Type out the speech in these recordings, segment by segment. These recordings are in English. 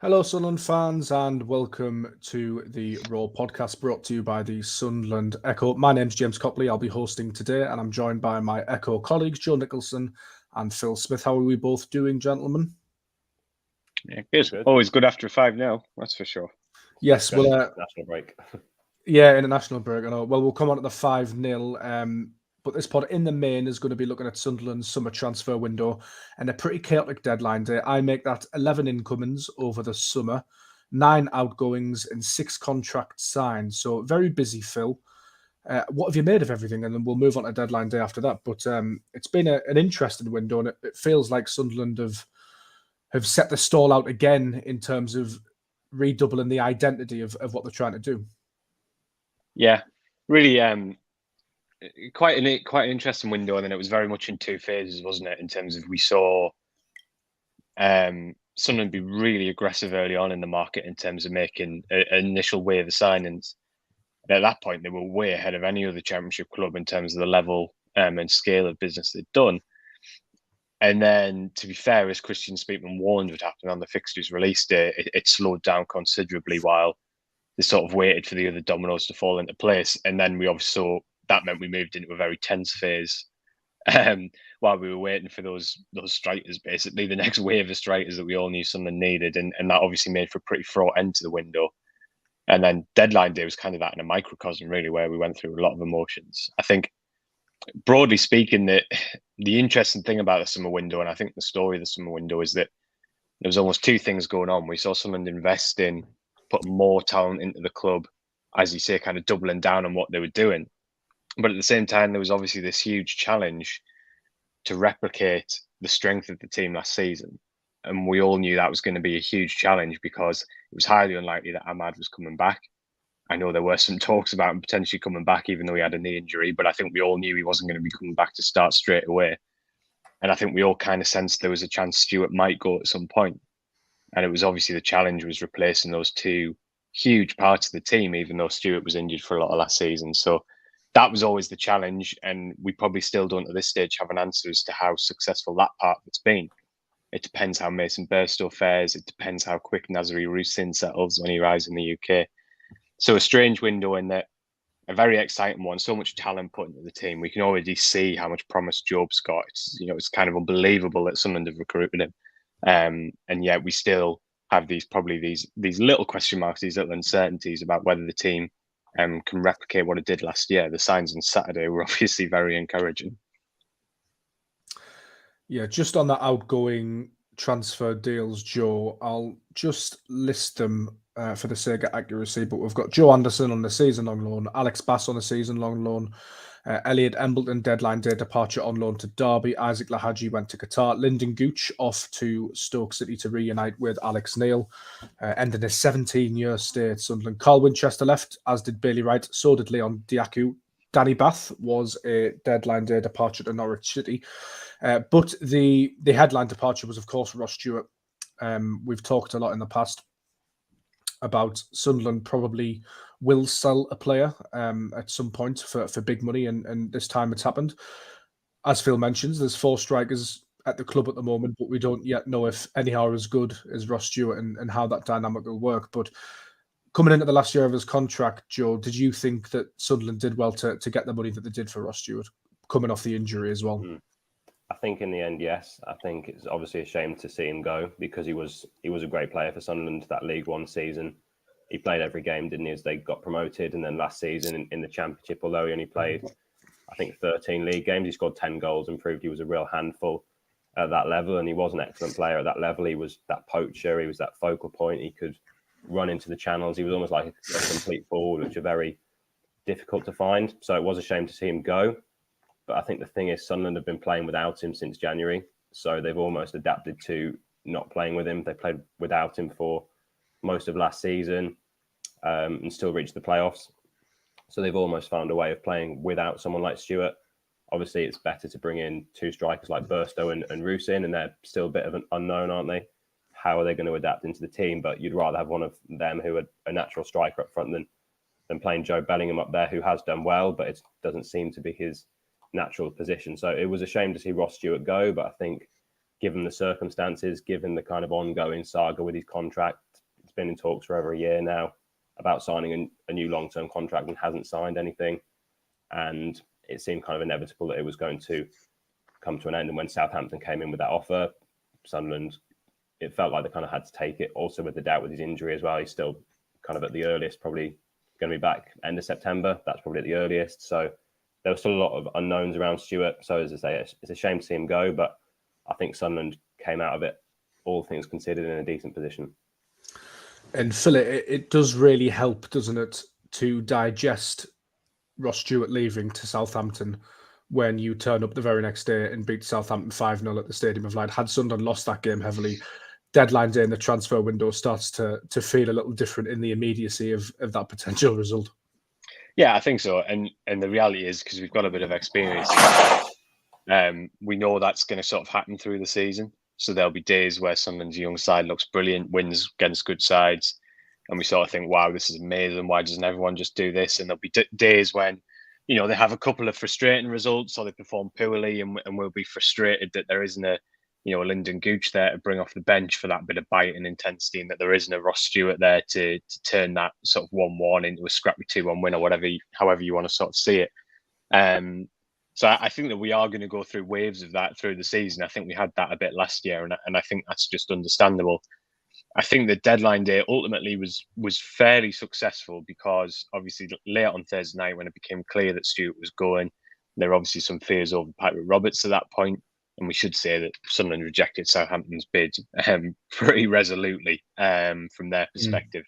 Hello, Sunderland fans, and welcome to the Raw podcast brought to you by the Sunderland Echo. My name's James Copley. I'll be hosting today, and I'm joined by my Echo colleagues, Joe Nicholson and Phil Smith. How are we both doing, gentlemen? Yeah, good. Good. Always good after a 5-0, that's for sure. Yes, Especially well, national break. yeah, international break. I know. Well, we'll come on to the 5-0. But this pod in the main is going to be looking at Sunderland's summer transfer window and a pretty chaotic deadline day. I make that 11 incomings over the summer, 9 outgoings, and 6 contracts signed. So very busy, Phil. What have you made of everything? And then we'll move on to deadline day after that. But it's been an interesting window, and it feels like Sunderland have set the stall out again in terms of redoubling the identity of what they're trying to do. Yeah, really quite an interesting window, and then it was very much in two phases, wasn't it? In terms of we saw Sunderland be really aggressive early on in the market in terms of making an initial wave of signings. And at that point, they were way ahead of any other Championship club in terms of the level and scale of business they'd done. And then, to be fair, as Christian Speakman warned would happen on the fixtures release day, it slowed down considerably while they sort of waited for the other dominoes to fall into place. And then we obviously saw that meant we moved into a very tense phase while we were waiting for those strikers, basically the next wave of strikers that we all knew Sunderland needed. And that obviously made for a pretty fraught end to the window. And then deadline day was kind of that in a microcosm, really, where we went through a lot of emotions. I think, broadly speaking, that the interesting thing about the summer window, and I think the story of the summer window, is that there was almost two things going on. We saw Sunderland invest in, put more talent into the club, as you say, kind of doubling down on what they were doing. But at the same time, there was obviously this huge challenge to replicate the strength of the team last season. And we all knew that was going to be a huge challenge because it was highly unlikely that Ahmad was coming back. I know there were some talks about him potentially coming back, even though he had a knee injury, but I think we all knew he wasn't going to be coming back to start straight away. And I think we all kind of sensed there was a chance Stewart might go at some point. And it was obviously the challenge was replacing those two huge parts of the team, even though Stewart was injured for a lot of last season. So that was always the challenge. And we probably still don't at this stage have an answer as to how successful that part of it's been. It depends how Mason Burstow fares. It depends how quick Nazari Rusin settles when he arrives in the UK. So a strange window in that, a very exciting one. So much talent put into the team. We can already see how much promise Job's got. It's kind of unbelievable that Sunderland have recruited him. And yet we still have these little question marks, these little uncertainties about whether the team can replicate what it did last year. The signs on Saturday were obviously very encouraging. Yeah, just on that outgoing transfer deals, Joe, I'll just list them for the sake of accuracy. But we've got Joe Anderson on the season-long loan, Alex Bass on a season-long loan, Elliot Embleton deadline day departure on loan to Derby, Isaac Lahaji went to Qatar, Lyndon Gooch off to Stoke City to reunite with Alex Neil, ending his 17-year stay at Sunderland. Carl Winchester left, as did Bailey Wright, so did Leon Diaku. Danny Bath was a deadline day departure to Norwich City. But the headline departure was, of course, Ross Stewart. We've talked a lot in the past about Sunderland probably will sell a player at some point for big money, and this time it's happened. As Phil mentions, there's 4 strikers at the club at the moment, but we don't yet know if any are as good as Ross Stewart and how that dynamic will work. But coming into the last year of his contract, Joe, did you think that Sunderland did well to get the money that they did for Ross Stewart, coming off the injury as well? I think in the end, yes. I think it's obviously a shame to see him go because he was a great player for Sunderland that League One season. He played every game, didn't he, as they got promoted. And then last season in the Championship, although he only played, I think, 13 league games, he scored 10 goals and proved he was a real handful at that level. And he was an excellent player at that level. He was that poacher. He was that focal point. He could run into the channels. He was almost like a complete forward, which are very difficult to find. So it was a shame to see him go. But I think the thing is, Sunderland have been playing without him since January. So they've almost adapted to not playing with him. They played without him for most of last season and still reached the playoffs. So they've almost found a way of playing without someone like Stewart. Obviously, it's better to bring in 2 strikers like Burstow and Rusin, and they're still a bit of an unknown, aren't they? How are they going to adapt into the team? But you'd rather have one of them who are a natural striker up front than playing Joe Bellingham up there, who has done well, but it doesn't seem to be his natural position. So it was a shame to see Ross Stewart go, but I think given the circumstances, given the kind of ongoing saga with his contract. It's been in talks for over a year now about signing a new long-term contract and hasn't signed anything. And it seemed kind of inevitable that it was going to come to an end. And when Southampton came in with that offer, Sunderland, it felt like they kind of had to take it. Also with the doubt with his injury as well, he's still kind of at the earliest, probably going to be back end of September. That's probably at the earliest. So there was still a lot of unknowns around Stewart. So as I say, it's a shame to see him go, but I think Sunderland came out of it, all things considered, in a decent position. And Phil, it does really help, doesn't it, to digest Ross Stewart leaving to Southampton when you turn up the very next day and beat Southampton 5-0 at the Stadium of Light. Had Sunderland lost that game heavily, deadline day in the transfer window starts to feel a little different in the immediacy of that potential result. Yeah, I think so. And the reality is, because we've got a bit of experience, we know that's going to sort of happen through the season. So there'll be days where Sunderland's young side looks brilliant, wins against good sides, and we sort of think, wow, this is amazing. Why doesn't everyone just do this? And there'll be days when, they have a couple of frustrating results or they perform poorly, and we'll be frustrated that there isn't a Lyndon Gooch there to bring off the bench for that bit of bite and intensity, and that there isn't a Ross Stewart there to turn that sort of 1-1 into a scrappy 2-1 win, or however you want to sort of see it. So I think that we are going to go through waves of that through the season. I think we had that a bit last year, and I think that's just understandable. I think the deadline day ultimately was fairly successful, because obviously late on Thursday night, when it became clear that Stewart was going, there were obviously some fears over Patrick Roberts at that point. And we should say that Sunderland rejected Southampton's bid pretty resolutely from their perspective.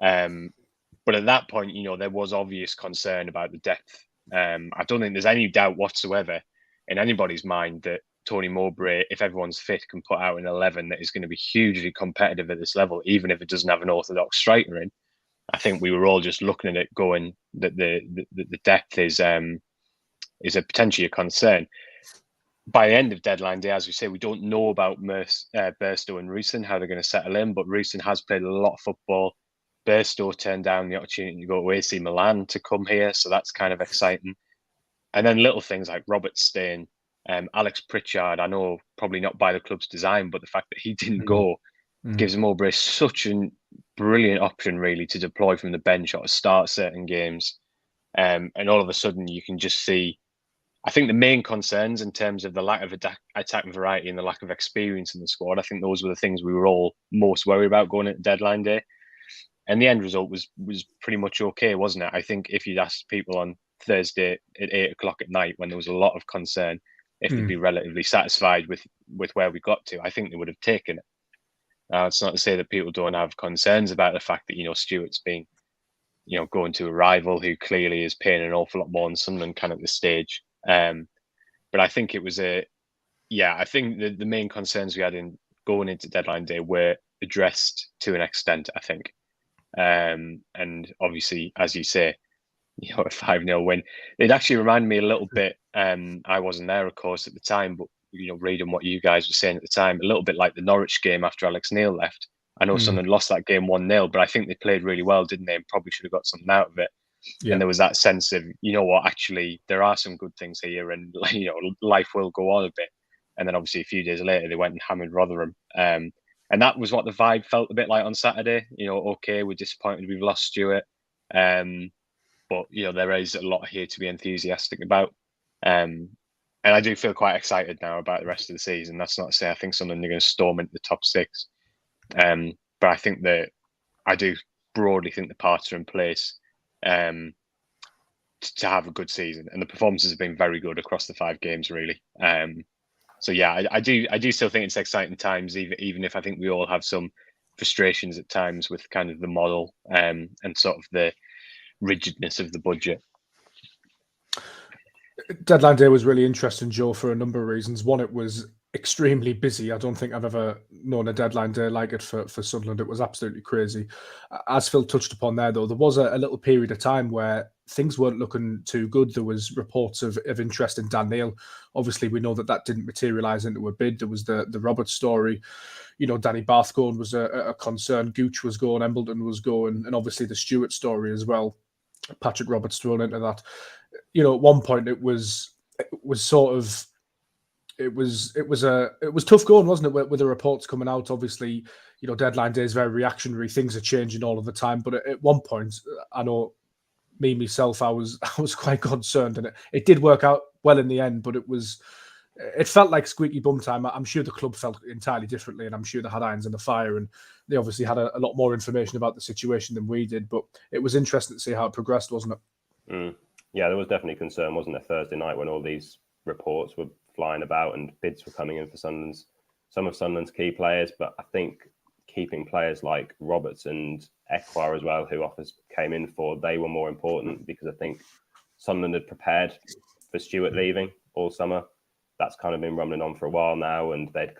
But at that point, there was obvious concern about the depth. I don't think there's any doubt whatsoever in anybody's mind that Tony Mowbray, if everyone's fit, can put out an 11 that is going to be hugely competitive at this level, even if it doesn't have an orthodox striker in. I think we were all just looking at it going that the depth is a potentially a concern. By the end of deadline day, as we say, we don't know about Burstow and Rusin, how they're going to settle in, but Rusin has played a lot of football. Burstow turned down the opportunity to go to AC Milan to come here, so that's kind of exciting. And then little things like Robert Stein, Alex Pritchard, I know probably not by the club's design, but the fact that he didn't go gives Mowbray such a brilliant option, really, to deploy from the bench or to start certain games. And all of a sudden, you can just see, I think the main concerns in terms of the lack of attacking variety and the lack of experience in the squad, I think those were the things we were all most worried about going into deadline day. And the end result was pretty much okay, wasn't it? I think if you'd asked people on Thursday at 8:00 at night, when there was a lot of concern, if they'd be relatively satisfied with where we got to, I think they would have taken it. It's not to say that people don't have concerns about the fact that, Stewart's being, going to a rival who clearly is paying an awful lot more than Sunderland can at this stage. But I think it was I think the main concerns we had in going into deadline day were addressed to an extent, I think. And obviously, as you say, a 5-0 win. It actually reminded me a little bit, I wasn't there, of course, at the time, but, reading what you guys were saying at the time, a little bit like the Norwich game after Alex Neil left. I know Sunderland lost that game 1-0, but I think they played really well, didn't they? And probably should have got something out of it. Yeah. And there was that sense of, actually, there are some good things here, and, life will go on a bit. And then obviously a few days later, they went and hammered Rotherham. And that was what the vibe felt a bit like on Saturday. Okay, we're disappointed we've lost Stewart. But, there is a lot here to be enthusiastic about. And I do feel quite excited now about the rest of the season. That's not to say I think Sunderland are going to storm into the top 6. But I think that I do broadly think the parts are in place to have a good season. And the performances have been very good across the 5 games, really. So, yeah, I do still think it's exciting times, even if I think we all have some frustrations at times with kind of the model and sort of the rigidness of the budget. Deadline day was really interesting, Joe, for a number of reasons. One, it was extremely busy. I don't think I've ever known a deadline day like it for Sunderland. It was absolutely crazy. As Phil touched upon there, though, there was a little period of time where things weren't looking too good. There was reports of interest in Dan Neil. Obviously, we know that didn't materialise into a bid. There was the Roberts story. Danny Bath going was a concern. Gooch was going, Embleton was going, and obviously the Stewart story as well. Patrick Roberts thrown into that. At one point it was sort of it was tough going, wasn't it? With the reports coming out, obviously, deadline day is very reactionary. Things are changing all of the time. But at one point, I know myself, I was quite concerned, and it did work out well in the end. But it felt like squeaky bum time. I'm sure the club felt entirely differently, and I'm sure they had irons in the fire, and they obviously had a lot more information about the situation than we did. But it was interesting to see how it progressed, wasn't it? Yeah, there was definitely concern, wasn't there, Thursday night when all these reports were flying about and bids were coming in for some of Sunderland's key players. But I think keeping players like Roberts and Ekwar as well, who offers came in for, they were more important, because I think Sunderland had prepared for Stewart leaving all summer. That's kind of been rumbling on for a while now, and they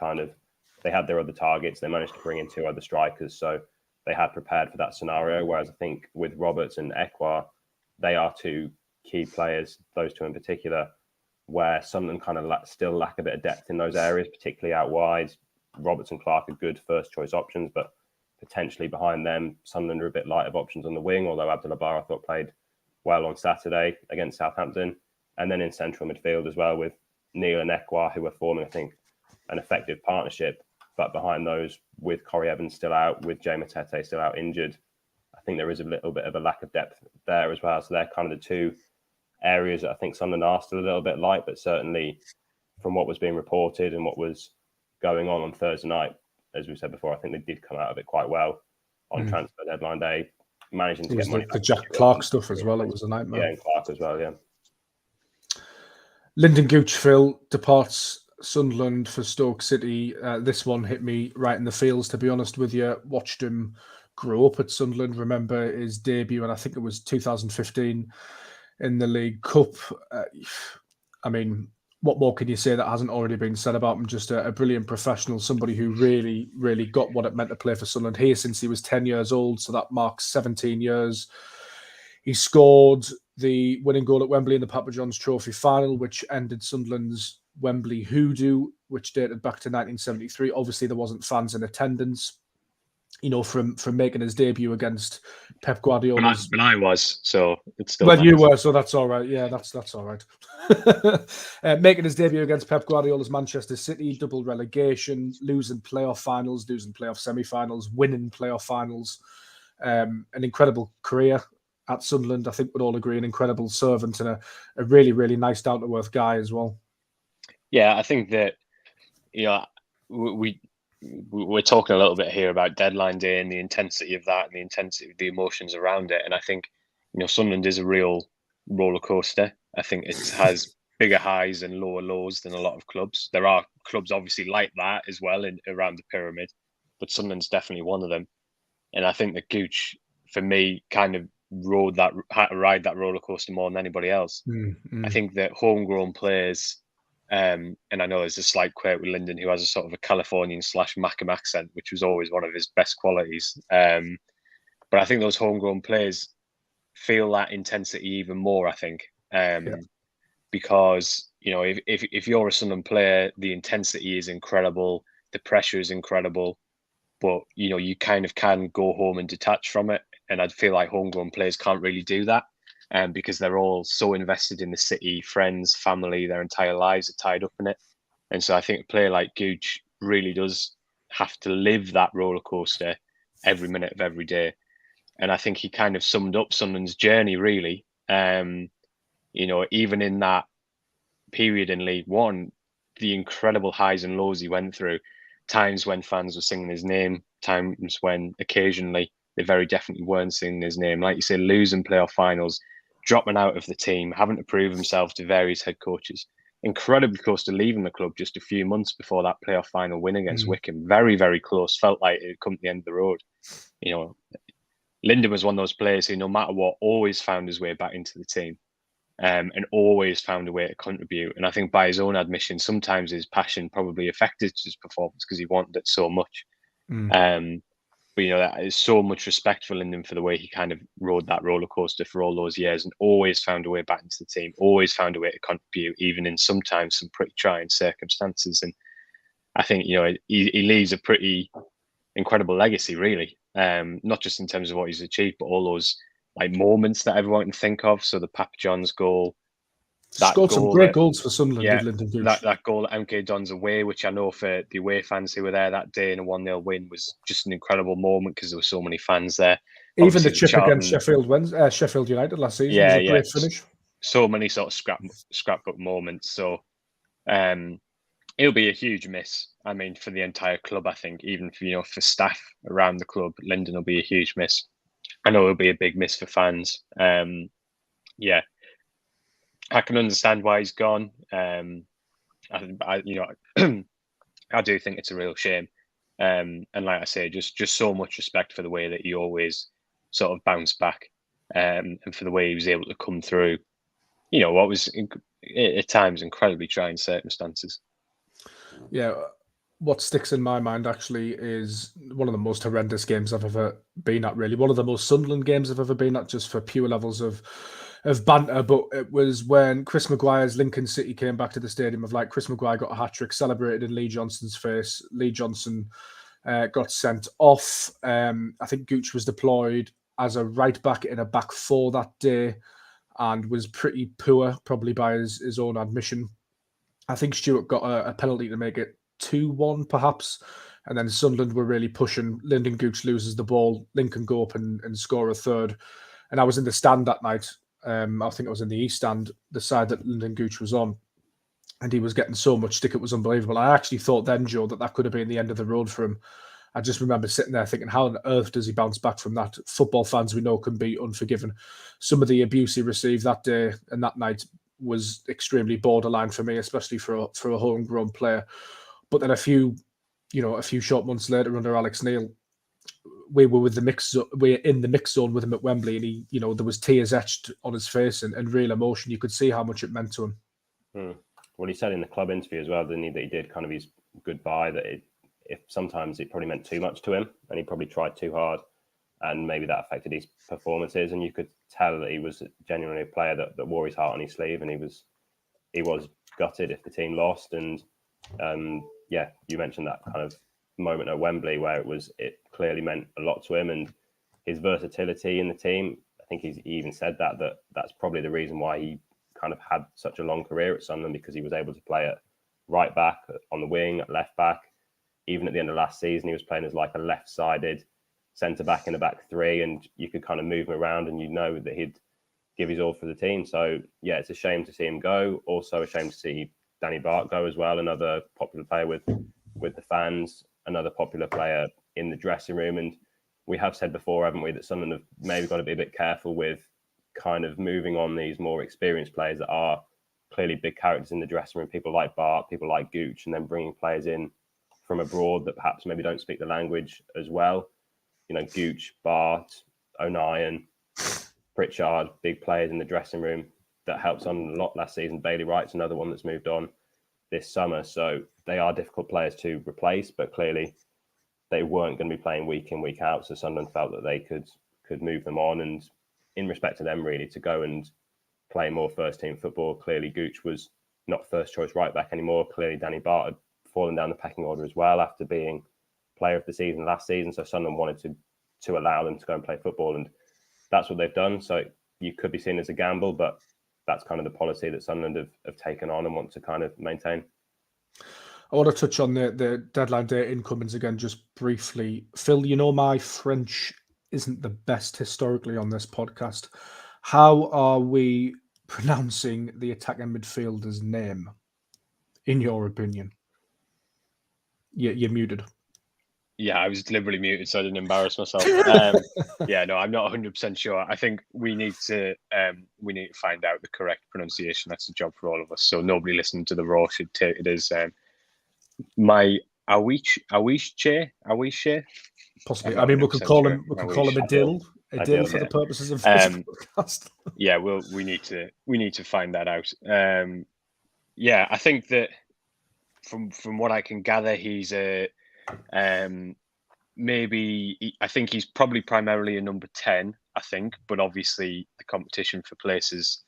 had their other targets. They managed to bring in 2 other strikers, so they had prepared for that scenario. Whereas I think with Roberts and Ekwar, they are 2 key players, those 2 in particular, where Sunderland kind of still lack a bit of depth in those areas, particularly out wide. Roberts and Clark are good first choice options, but potentially behind them, Sunderland are a bit light of options on the wing, although Abdullah Bar, I thought, played well on Saturday against Southampton. And then in central midfield as well, with Neil and Ekwar, who are forming, I think, an effective partnership. But behind those, with Corey Evans still out, with Jay Matete still out injured, I think there is a little bit of a lack of depth there as well. So they're kind of the 2 areas that I think Sunderland are still a little bit light, but certainly from what was being reported and what was going on Thursday night, as we said before, I think they did come out of it quite well on transfer deadline day, managing to get money. The Jack Clark stuff as well, it was a nightmare. Yeah, and Clark as well, yeah. Lyndon Gooch, Phil, departs Sunderland for Stoke City. This one hit me right in the feels, to be honest with you. Watched him grow up at Sunderland. Remember his debut, and I think it was 2015 in the League Cup. I mean, what more can you say that hasn't already been said about him? Just a brilliant professional, somebody who really, really got what it meant to play for Sunderland here since he was 10 years old. So that marks 17 years. He scored the winning goal at Wembley in the Papa John's Trophy final, which ended Sunderland's Wembley hoodoo, which dated back to 1973. Obviously, there wasn't fans in attendance. From making his debut against Pep Guardiola. But I was, so it's still. Well, you were, so that's all right. Yeah, that's all right. Making his debut against Pep Guardiola's Manchester City, double relegation, losing playoff finals, losing playoff semi-finals, winning playoff finals. An incredible career at Sunderland. I think we'd all agree, an incredible servant and a really, really nice, down-to-earth guy as well. Yeah, I think that we're talking a little bit here about deadline day and the intensity of that and the intensity of the emotions around it. And I think, Sunderland is a real roller coaster. I think it has bigger highs and lower lows than a lot of clubs. There are clubs obviously like that as well around the pyramid, but Sunderland's definitely one of them. And I think that Gooch, for me, kind of had to ride that roller coaster more than anybody else. I think that homegrown players, and I know there's a slight quirk with Lyndon, who has a sort of a Californian / Macam accent, which was always one of his best qualities. But I think those homegrown players feel that intensity even more, I think, because, if you're a Sunderland player, the intensity is incredible. The pressure is incredible, but, you kind of can go home and detach from it. And I'd feel like homegrown players can't really do that. Because they're all so invested in the city, friends, family, their entire lives are tied up in it. And so I think a player like Gooch really does have to live that roller coaster every minute of every day. And I think he kind of summed up Sunderland's journey, really. Even in that period in League One, the incredible highs and lows he went through, times when fans were singing his name, times when occasionally they very definitely weren't singing his name. Like you say, losing playoff finals, dropping out of the team, having to prove himself to various head coaches. Incredibly close to leaving the club just a few months before that playoff final win against Wycombe. Very, very close. Felt like it had come to the end of the road. Lyndon was one of those players who, no matter what, always found his way back into the team, and always found a way to contribute. And I think by his own admission, sometimes his passion probably affected his performance because he wanted it so much. But that is so much respect for Lyndon for the way he kind of rode that roller coaster for all those years and always found a way back into the team, always found a way to contribute, even in sometimes some pretty trying circumstances. And I think, he leaves a pretty incredible legacy, really. Not just in terms of what he's achieved, but all those like moments that everyone can think of. So the Papa John's goal, Scored some great goals for Sunderland, yeah, did Lyndon Gooch. that goal at MK Dons away, which I know for the away fans who were there that day in a 1-0 win, was just an incredible moment because there were so many fans there. Even Obviously, the chip Charlton, against Sheffield United last season was a great finish. So many sort of scrapbook moments. So it'll be a huge miss. I mean, for the entire club, I think, even for staff around the club, Lyndon will be a huge miss. I know it'll be a big miss for fans. Yeah, I can understand why he's gone. I do think it's a real shame. And like I say, just so much respect for the way that he always sort of bounced back, and for the way he was able to come through, what was at times incredibly trying circumstances. Yeah, what sticks in my mind actually is one of the most horrendous games I've ever been at, really. One of the most Sunderland games I've ever been at, just for pure levels of banter. But it was when Chris Maguire's Lincoln City came back to the Stadium of Light. Chris Maguire got a hat-trick, celebrated in Lee Johnson's face. Lee Johnson got sent off. I think Gooch was deployed as a right-back in a back four that day and was pretty poor, probably by his own admission. I think Stewart got a penalty to make it 2-1, perhaps. And then Sunderland were really pushing. Lyndon Gooch loses the ball. Lincoln go up and score a third. And I was in the stand that night. I think I was in the East Stand, the side that Lyndon Gooch was on. And he was getting so much stick, it was unbelievable. I actually thought then, Joe, that could have been the end of the road for him. I just remember sitting there thinking, how on earth does he bounce back from that? Football fans we know can be unforgiving. Some of the abuse he received that day and that night was extremely borderline for me, especially for a homegrown player. But then a few short months later under Alex Neil, we were in the mix zone with him at Wembley, and he, there was tears etched on his face and real emotion. You could see how much it meant to him. Well, he said in the club interview as well, didn't he, that he did kind of his goodbye, that if sometimes it probably meant too much to him and he probably tried too hard, and maybe that affected his performances. And you could tell that he was genuinely a player that wore his heart on his sleeve, and he was gutted if the team lost. And you mentioned that kind of moment at Wembley where it clearly meant a lot to him, and his versatility in the team. I think he even said that's probably the reason why he kind of had such a long career at Sunderland, because he was able to play at right back, on the wing, at left back. Even at the end of last season, he was playing as like a left-sided centre back in a back three, and you could kind of move him around, and that he'd give his all for the team. So yeah, it's a shame to see him go. Also a shame to see Danny Bart go as well, another popular player with the fans, another popular player in the dressing room. And we have said before, haven't we, that Sunderland have maybe got to be a bit careful with kind of moving on these more experienced players that are clearly big characters in the dressing room, people like Bart, people like Gooch, and then bringing players in from abroad that perhaps maybe don't speak the language as well. Gooch, Bart, O'Nien, Pritchard, big players in the dressing room that helped on a lot last season. Bailey Wright's another one that's moved on this summer. So they are difficult players to replace, but clearly they weren't going to be playing week in, week out. So Sunderland felt that they could move them on. And in respect to them, really, to go and play more first-team football, clearly Gooch was not first-choice right-back anymore. Clearly Danny Bart had fallen down the pecking order as well after being player of the season last season. So Sunderland wanted to allow them to go and play football, and that's what they've done. So you could be seen as a gamble, but that's kind of the policy that Sunderland have taken on and want to kind of maintain. I want to touch on the deadline day incomings again, just briefly. Phil, my French isn't the best historically on this podcast. How are we pronouncing the attacking midfielder's name, in your opinion? You're muted. Yeah, I was deliberately muted so I didn't embarrass myself. No, I'm not 100% sure. I think we need to find out the correct pronunciation. That's a job for all of us. So nobody listening to the Raw should take it as my Awiche. Possibly. I mean, we could call him Adil for the purposes of this podcast. Yeah, we need to find that out. I think that from what I can gather, he's I think he's probably primarily a number 10, I think, but obviously the competition for places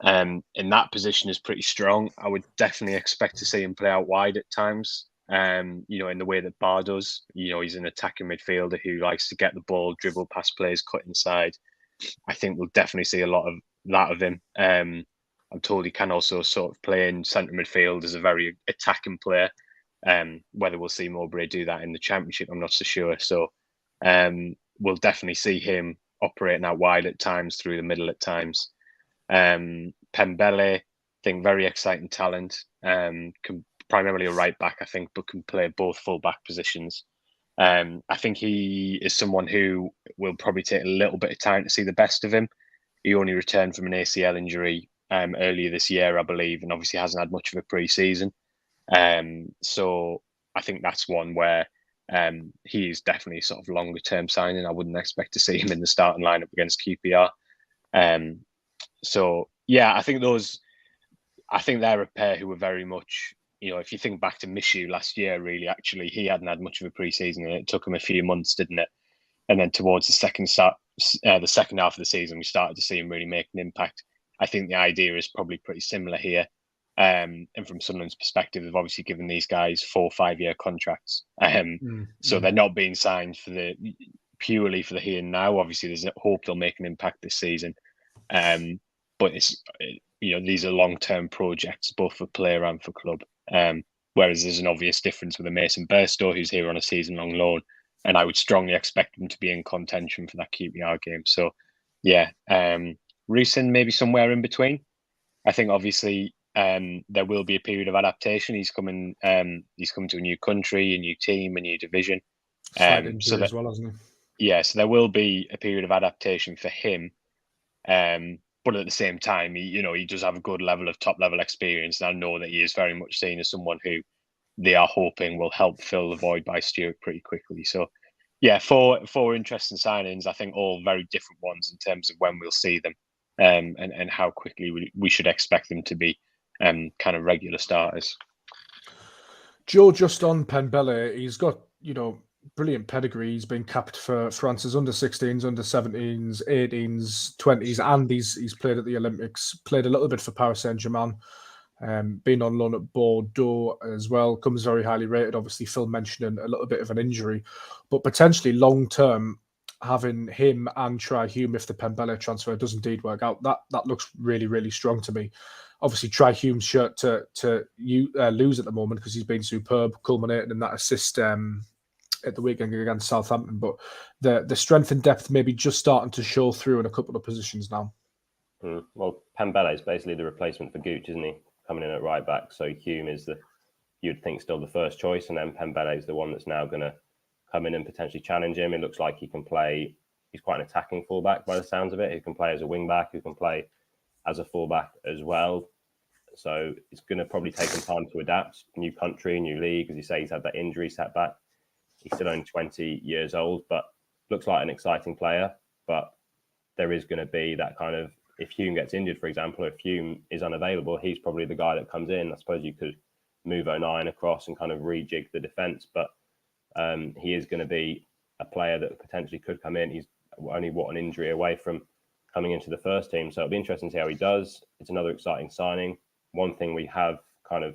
in that position is pretty strong. I would definitely expect to see him play out wide at times, in the way that Barr does. He's an attacking midfielder who likes to get the ball, dribble past players, cut inside. I think we'll definitely see a lot of that of him. I'm told he can also sort of play in centre midfield as a very attacking player. Whether we'll see Mowbray do that in the Championship, I'm not so sure. So we'll definitely see him operating out wide at times, through the middle at times. Pembele, I think very exciting talent. Primarily a right back, I think, but can play both full back positions. I think he is someone who will probably take a little bit of time to see the best of him. He only returned from an ACL injury earlier this year, I believe, and obviously hasn't had much of a pre-season. So I think that's one where he is definitely sort of longer term signing. I wouldn't expect to see him in the starting lineup against QPR. So yeah, I think they're a pair who were very much, if you think back to Mishu last year, really, actually, he hadn't had much of a pre-season, and it took him a few months, didn't it? And then towards the second half of the season, we started to see him really make an impact. I think the idea is probably pretty similar here. And from Sunderland's perspective, they've obviously given these guys 4 or 5 year contracts. So they're not being signed purely for the here and now. Obviously, there's a hope they'll make an impact this season. But these are long-term projects, both for player and for club. Whereas there's an obvious difference with a Mason Burstow, who's here on a season-long loan, and I would strongly expect him to be in contention for that QPR game. So, yeah, Reeson maybe somewhere in between. I think obviously there will be a period of adaptation. He's coming to a new country, a new team, a new division. As well, hasn't he? Yeah, so there will be a period of adaptation for him. But at the same time, he does have a good level of top-level experience, and I know that he is very much seen as someone who they are hoping will help fill the void by Stewart pretty quickly. So, yeah, four interesting signings. I think all very different ones in terms of when we'll see them, and how quickly we should expect them to be kind of regular starters. Joe, just on Pembele, he's got brilliant pedigree. He's been capped for France's under-16s, under-17s, 18s, 20s, and he's played at the Olympics. Played a little bit for Paris Saint-Germain. Been on loan at Bordeaux as well. Comes very highly rated. Obviously, Phil mentioning a little bit of an injury, but potentially long-term, having him and Try Hume, if the Pembele transfer does indeed work out, that looks really, really strong to me. Obviously, Try Hume's shirt to lose at the moment because he's been superb, culminating in that assist at the weekend against Southampton. But the strength and depth maybe just starting to show through in a couple of positions now. Well, Pembele is basically the replacement for Gooch, isn't he? Coming in at right back. So Hume is you'd think still the first choice, and then Pembele is the one that's now going to come in and potentially challenge him. It looks like he can play. He's quite an attacking fullback by the sounds of it. He can play as a wing back. He can play as a fullback as well. So it's going to probably take him time to adapt. New country, new league. As you say, he's had that injury setback. He's still only 20 years old, but looks like an exciting player. But there is going to be that kind of, if Hume gets injured, for example, or if Hume is unavailable, he's probably the guy that comes in. I suppose you could move O'Nien across and kind of rejig the defence, but he is going to be a player that potentially could come in. He's only an injury away from coming into the first team. So it'll be interesting to see how he does. It's another exciting signing. One thing we have kind of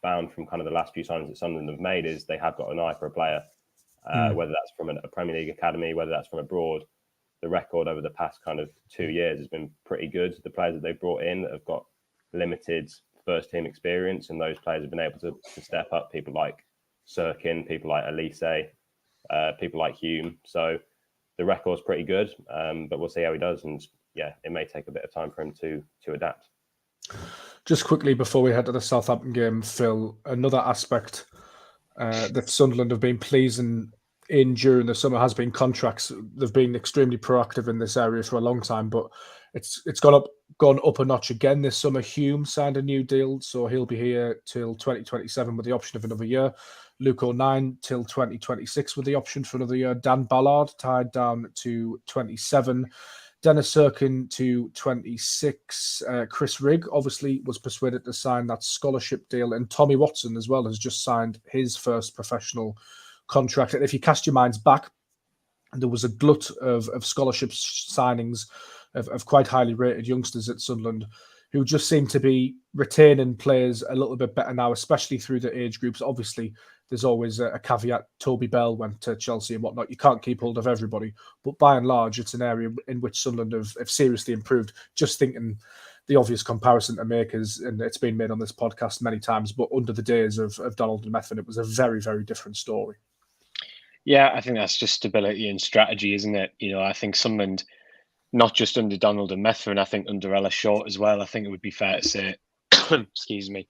found from kind of the last few signings that Sunderland have made is they have got an eye for a player, whether that's from a Premier League academy, whether that's from abroad. The record over the past kind of 2 years has been pretty good. The players that they've brought in that have got limited first team experience, and those players have been able to step up. People like Sirkin, people like Elise, people like Hume. So the record's pretty good, but we'll see how he does. And yeah, it may take a bit of time for him to adapt. Just quickly before we head to the Southampton game, Phil, another aspect that Sunderland have been pleasing in during the summer has been contracts. They've been extremely proactive in this area for a long time, but it's gone up a notch again this summer. Hume signed a new deal, so he'll be here till 2027 with the option of another year. Luke O'Nien till 2026 with the option for another year. Dan Ballard tied down to 27. Dennis Sirkin to 26. Chris Rigg obviously was persuaded to sign that scholarship deal, and Tommy Watson as well has just signed his first professional contract. And if you cast your minds back, there was a glut of scholarship signings of quite highly rated youngsters at Sunderland who just seem to be retaining players a little bit better now, especially through the age groups. Obviously, there's always a caveat. Toby Bell went to Chelsea and whatnot. You can't keep hold of everybody. But by and large, it's an area in which Sunderland have seriously improved. Just thinking the obvious comparison to make is, and it's been made on this podcast many times, but under the days of Donald and Methven, it was a very, very different story. Yeah, I think that's just stability and strategy, isn't it? I think Sunderland, not just under Donald and Methven, I think under Ella Short as well, I think it would be fair to say, excuse me,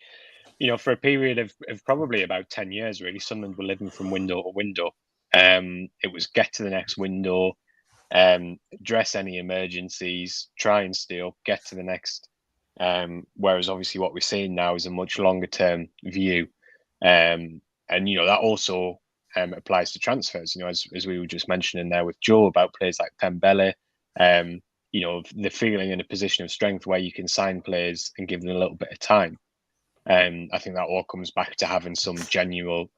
for a period of probably about 10 years, really, Sunderland were living from window to window. It was get to the next window, address any emergencies, try and steal, get to the next. Whereas obviously what we're seeing now is a much longer term view. And that also applies to transfers, as we were just mentioning there with Joe about players like Pembele, the feeling in a position of strength where you can sign players and give them a little bit of time. I think that all comes back to having some genuine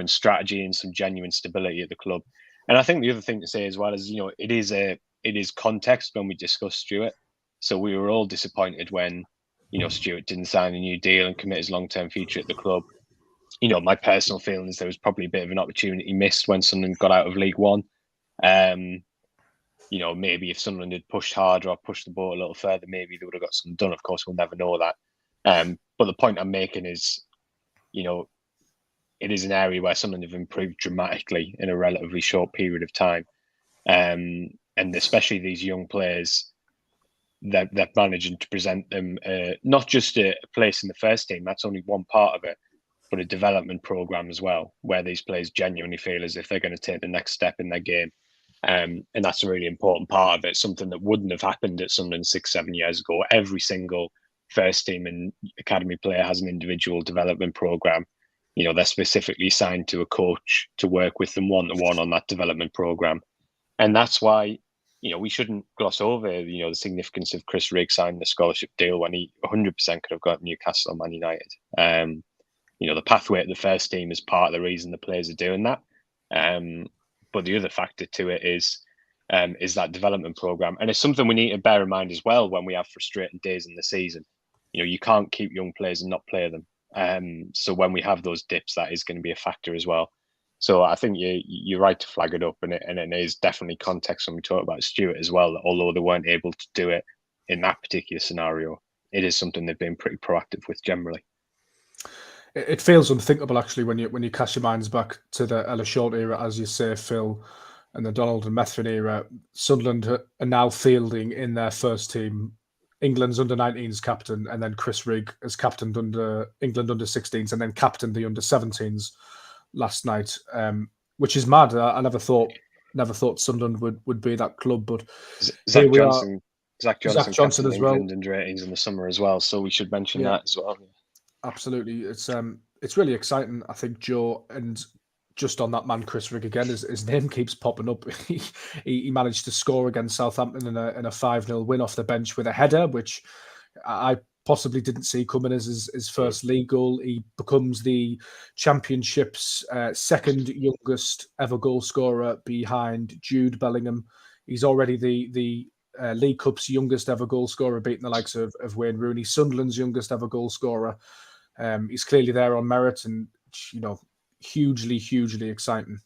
strategy and some genuine stability at the club. And I think the other thing to say as well is, it is context when we discuss Stuart. So we were all disappointed when, Stuart didn't sign a new deal and commit his long-term future at the club. My personal feeling is there was probably a bit of an opportunity missed when Sunderland got out of League One. Maybe if Sunderland had pushed harder or pushed the boat a little further, maybe they would have got something done. Of course, we'll never know that. But the point I'm making is, it is an area where Sunderland have improved dramatically in a relatively short period of time. And especially these young players, they're managing to present them not just a place in the first team, that's only one part of it, but a development program as well, where these players genuinely feel as if they're going to take the next step in their game. And that's a really important part of it, something that wouldn't have happened at Sunderland 6-7 years ago. Every single first team and academy player has an individual development program. They're specifically signed to a coach to work with them one-to-one on that development program. And that's why, we shouldn't gloss over, the significance of Chris Rigg signing the scholarship deal when he 100% could have got Newcastle or Man United. The pathway to the first team is part of the reason the players are doing that. But the other factor to it is that development program. And it's something we need to bear in mind as well when we have frustrating days in the season. You can't keep young players and not play them. So when we have those dips, that is going to be a factor as well. So I think you're right to flag it up, and it is definitely context when we talk about Stuart as well, that although they weren't able to do it in that particular scenario, it is something they've been pretty proactive with generally. It feels unthinkable, actually, when you cast your minds back to the Ella Short era, as you say, Phil, and the Donald and Methven era. Sunderland are now fielding in their first team England's under-19s captain, and then Chris Rigg has captained under England under-16s, and then captained the under-17s last night, which is mad. I never thought Sunderland would be that club, but Zach Johnson captained as well, England under-18s in the summer as well. So we should mention that as well. Absolutely, it's really exciting, I think, Joe. And just on that man, Chris Rigg again, his name keeps popping up. He managed to score against Southampton in a 5-0 win off the bench with a header, which I possibly didn't see coming as his first league goal. He becomes the Championship's second youngest ever goal scorer behind Jude Bellingham. He's already the League Cup's youngest ever goal scorer, beating the likes of Wayne Rooney. Sunderland's youngest ever goal scorer. He's clearly there on merit, and hugely exciting.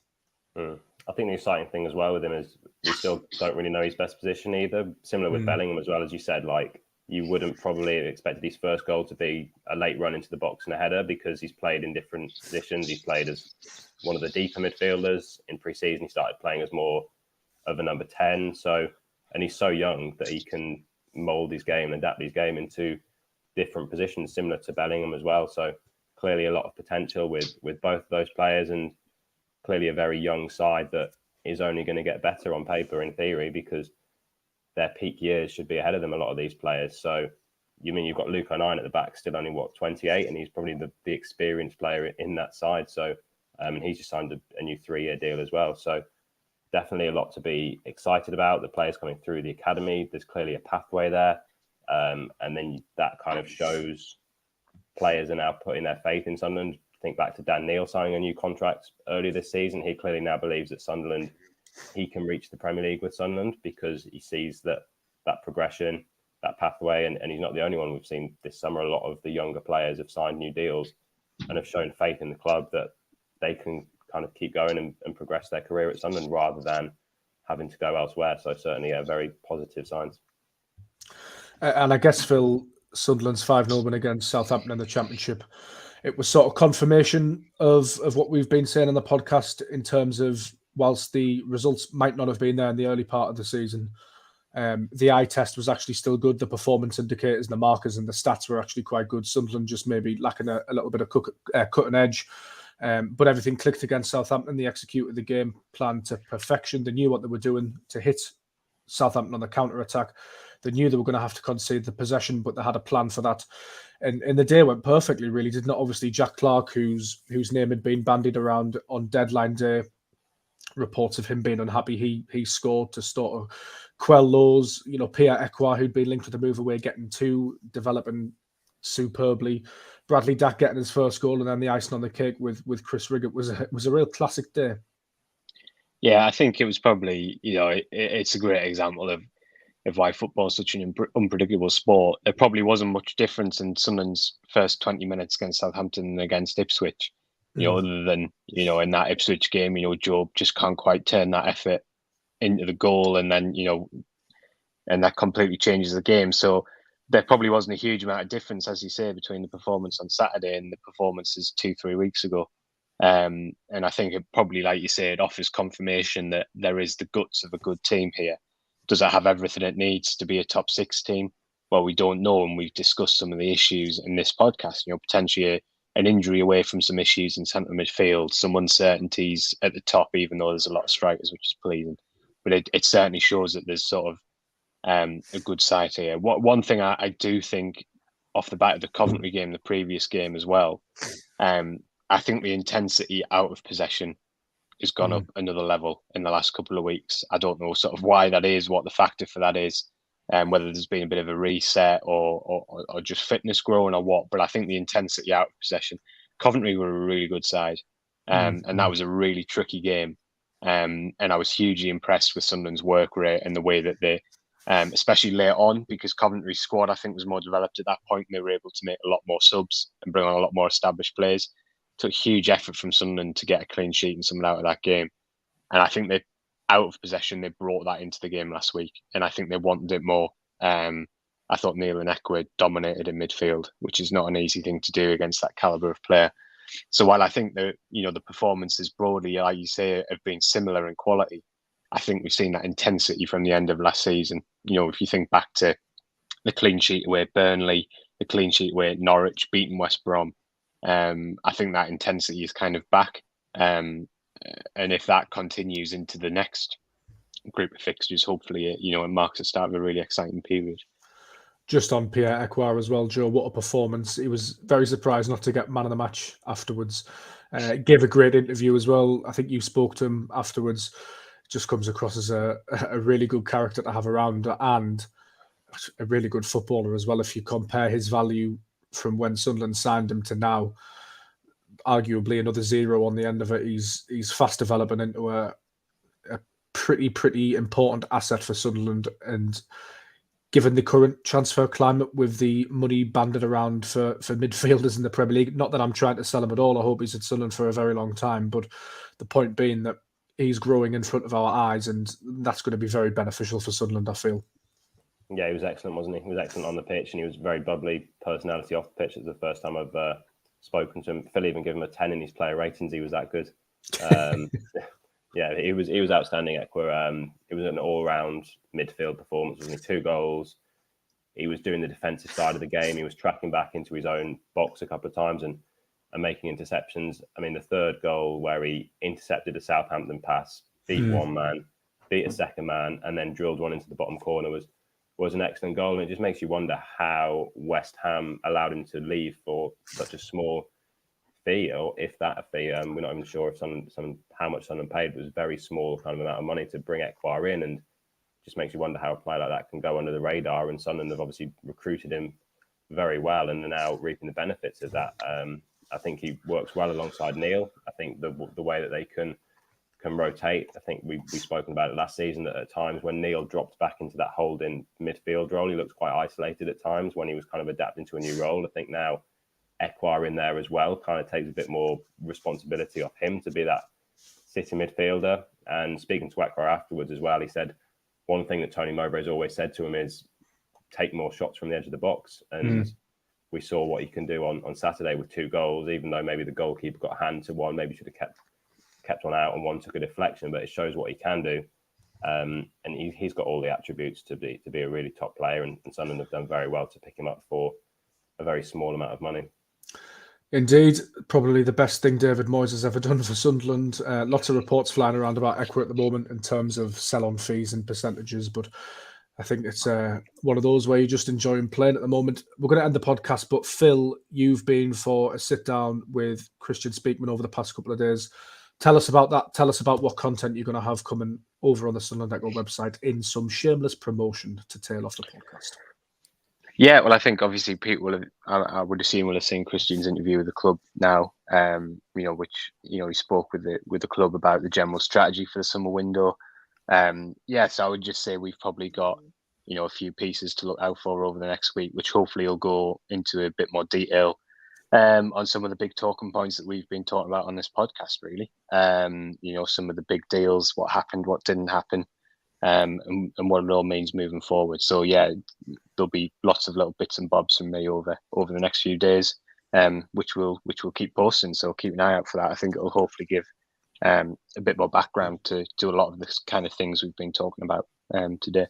I think the exciting thing as well with him is we still don't really know his best position either. Similar with Bellingham as well, as you said, like you wouldn't probably have expected his first goal to be a late run into the box and a header, because he's played in different positions. He's played as one of the deeper midfielders. In pre-season, he started playing as more of a number 10. And he's so young that he can mould his game and adapt his game into different positions, similar to Bellingham as well. So clearly a lot of potential with both of those players, and clearly a very young side that is only going to get better on paper in theory, because their peak years should be ahead of them, a lot of these players. So you've got Luke O'Nien at the back, still only 28, and he's probably the experienced player in that side. So and he's just signed a new 3-year deal as well. So definitely a lot to be excited about. The players coming through the academy, there's clearly a pathway there. And then that kind of shows players are now putting their faith in Sunderland. Think back to Dan Neil signing a new contract earlier this season. He clearly now believes that Sunderland, he can reach the Premier League with Sunderland, because he sees that progression, that pathway. And he's not the only one. We've seen this summer a lot of the younger players have signed new deals and have shown faith in the club that they can kind of keep going and progress their career at Sunderland rather than having to go elsewhere. So certainly very positive signs. And I guess, Phil, Sunderland's 5-0 win against Southampton in the Championship, it was sort of confirmation of what we've been saying on the podcast in terms of, whilst the results might not have been there in the early part of the season, the eye test was actually still good. The performance indicators, the markers and the stats were actually quite good. Sunderland just maybe lacking a little bit of cutting edge. But everything clicked against Southampton. They executed the game plan to perfection. They knew what they were doing to hit Southampton on the counter-attack. They knew they were going to have to concede the possession, but they had a plan for that. And the day went perfectly, really, did not? Obviously, Jack Clark, whose name had been bandied around on deadline day, reports of him being unhappy. He scored to sort of quell those. Pierre-Ekwa, who'd been linked with a move away, getting two, developing superbly. Bradley Dack getting his first goal, and then the icing on the cake with Chris Riggott was a real classic day. Yeah, I think it was probably, it's a great example of why football is such an unpredictable sport. There probably wasn't much difference in Sunderland's first 20 minutes against Southampton and against Ipswich, other than, in that Ipswich game, Joe just can't quite turn that effort into the goal, and then, and that completely changes the game. So there probably wasn't a huge amount of difference, as you say, between the performance on Saturday and the performances 2-3 weeks ago. And I think it probably, like you say, it offers confirmation that there is the guts of a good team here. Does it have everything it needs to be a top 6 team? Well, we don't know, and we've discussed some of the issues in this podcast. Potentially an injury away from some issues in centre midfield, some uncertainties at the top, even though there's a lot of strikers, which is pleasing. But it certainly shows that there's sort of a good side here. One thing I do think, off the back of the Coventry game, the previous game as well, I think the intensity out of possession has gone up another level in the last couple of weeks. I don't know sort of why that is, what the factor for that is, whether there's been a bit of a reset or just fitness growing or what. But I think the intensity out of possession, Coventry were a really good side, and that was a really tricky game. And I was hugely impressed with Sunderland's work rate and the way that they, especially late on, because Coventry's squad, I think, was more developed at that point. And they were able to make a lot more subs and bring on a lot more established players. Took huge effort from Sunderland to get a clean sheet and something out of that game. And I think they, out of possession, they brought that into the game last week. And I think they wanted it more. I thought Neil and Ekwa dominated in midfield, which is not an easy thing to do against that calibre of player. So while I think that, the performances broadly, like you say, have been similar in quality, I think we've seen that intensity from the end of last season. If you think back to the clean sheet away at Burnley, the clean sheet away at Norwich, beating West Brom, I think that intensity is kind of back. And if that continues into the next group of fixtures, hopefully, it marks the start of a really exciting period. Just on Pierre-Ekwa as well, Joe, what a performance. He was very surprised not to get man of the match afterwards. Gave a great interview as well. I think you spoke to him afterwards. Just comes across as a really good character to have around and a really good footballer as well. If you compare his value from when Sunderland signed him to now, arguably another 0 on the end of it. He's fast developing into a pretty important asset for Sunderland, and given the current transfer climate with the money banded around for midfielders in the Premier League, not that I'm trying to sell him at all. I hope he's at Sunderland for a very long time, but the point being that he's growing in front of our eyes, and that's going to be very beneficial for Sunderland, I feel. Yeah, he was excellent, wasn't he? He was excellent on the pitch, and he was very bubbly personality off the pitch. It's the first time I've spoken to him. Phil even gave him a 10 in his player ratings. He was that good. Yeah, he was outstanding. Ekwa. It was an all-round midfield performance. There was only 2 goals. He was doing the defensive side of the game. He was tracking back into his own box a couple of times and making interceptions. I mean, the 3rd goal where he intercepted a Southampton pass, beat one man, beat a second man, and then drilled one into the bottom corner was an excellent goal. And it just makes you wonder how West Ham allowed him to leave for such a small fee, or if that a fee. We're not even sure if how much Sunderland paid. It was a very small kind of amount of money to bring Ekwa in, and just makes you wonder how a player like that can go under the radar. And Sunderland have obviously recruited him very well, and are now reaping the benefits of that. I think he works well alongside Neil. I think the way that they can rotate. I think we've spoken about it last season, that at times when Neil dropped back into that holding midfield role, he looked quite isolated at times when he was kind of adapting to a new role. I think now Ekwa in there as well kind of takes a bit more responsibility off him to be that sitting midfielder. And speaking to Ekwa afterwards as well, he said one thing that Tony Mowbray has always said to him is take more shots from the edge of the box. And we saw what he can do on Saturday with 2 goals, even though maybe the goalkeeper got a hand to one, maybe should have kept one out and one took a deflection, but it shows what he can do. And he's got all the attributes to be a really top player, and Sunderland have done very well to pick him up for a very small amount of money. Indeed, probably the best thing David Moyes has ever done for Sunderland. Lots of reports flying around about Echo at the moment in terms of sell-on fees and percentages, but I think it's one of those where you're just enjoying playing at the moment. We're going to end the podcast, but Phil, you've been for a sit-down with Christian Speakman over the past couple of days. Tell us about that. Tell us about what content you're going to have coming over on the Sunderland Echo website in some shameless promotion to tail off the podcast. Yeah, well, I think obviously people will have, I would assume will have seen Christian's interview with the club now, which, he spoke with the club about the general strategy for the summer window. So I would just say we've probably got, a few pieces to look out for over the next week, which hopefully will go into a bit more detail on some of the big talking points that we've been talking about on this podcast, really. Some of the big deals, what happened, what didn't happen, and what it all means moving forward. So yeah, there'll be lots of little bits and bobs from me over the next few days, which we'll keep posting. So keep an eye out for that. I think it'll hopefully give a bit more background to a lot of this kind of things we've been talking about today.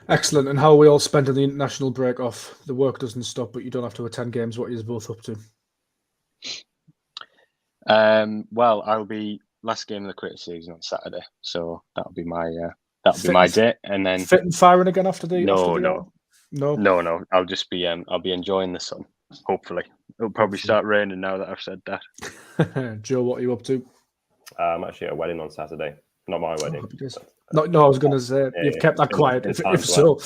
Excellent. And how are we all spending the international break off? The work doesn't stop, but you don't have to attend games. What are you both up to? Well, I'll be last game of the cricket season on Saturday, so that'll be my day. And then fit and firing again after the No. I'll just be I'll be enjoying the sun. Hopefully, it'll probably start raining now that I've said that. Joe, what are you up to? I'm actually at a wedding on Saturday. Not my wedding. No, I was going to say you've kept that quiet. If so,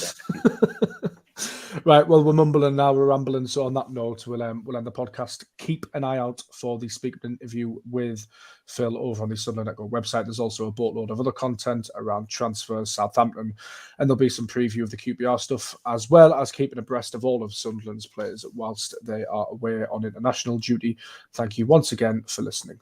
right. Well, we're mumbling now. We're rambling. So on that note, we'll end the podcast. Keep an eye out for the speaker interview with Phil over on the Sunderland Echo website. There's also a boatload of other content around transfers, Southampton, and there'll be some preview of the QPR stuff, as well as keeping abreast of all of Sunderland's players whilst they are away on international duty. Thank you once again for listening.